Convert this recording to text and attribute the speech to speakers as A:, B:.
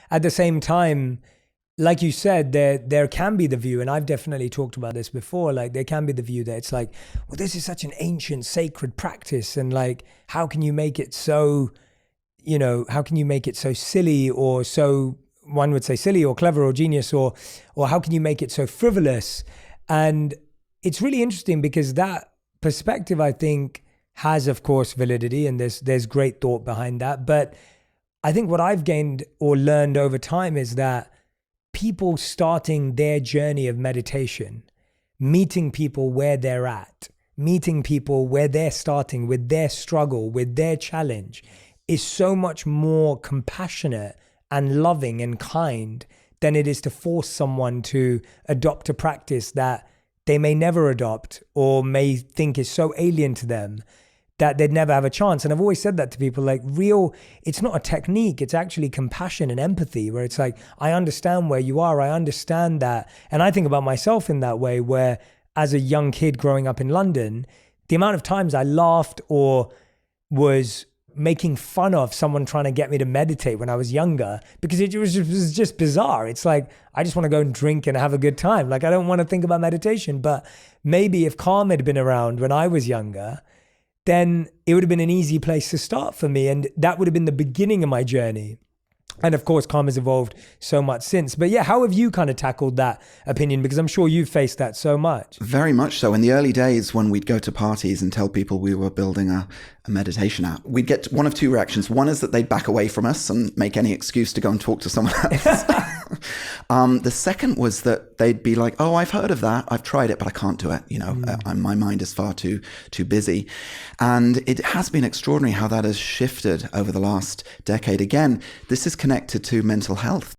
A: At the same time, like you said, there can be the view, and I've definitely talked about this before, like there can be the view that it's like, well, this is such an ancient sacred practice, and like, how can you make it so, how can you make it so silly, or so, one would say silly or clever or genius, or how can you make it so frivolous? And it's really interesting because that perspective, I think, has, of course, validity, and there's great thought behind that. But I think what I've gained or learned over time is that people starting their journey of meditation, meeting people where they're at, meeting people where they're starting with their struggle, with their challenge, is so much more compassionate and loving and kind than it is to force someone to adopt a practice that they may never adopt or may think is so alien to them that they'd never have a chance. And I've always said that to people, like it's not a technique, it's actually compassion and empathy, where it's like, I understand where you are, I understand that. And I think about myself in that way, where as a young kid growing up in London, the amount of times I laughed or was making fun of someone trying to get me to meditate when I was younger, because it was just bizarre. It's like, I just want to go and drink and have a good time. Like, I don't want to think about meditation. But maybe if Calm had been around when I was younger, then it would have been an easy place to start for me. And that would have been the beginning of my journey. And of course, Calm has evolved so much since. But yeah, how have you kind of tackled that opinion? Because I'm sure you've faced that so much.
B: Very much so. In the early days, when we'd go to parties and tell people we were building a meditation app, we'd get one of two reactions. One is that they'd back away from us and make any excuse to go and talk to someone else. The second was that they'd be like, oh, I've heard of that. I've tried it, but I can't do it. My mind is far too busy. And it has been extraordinary how that has shifted over the last decade. Again, this is connected to mental health.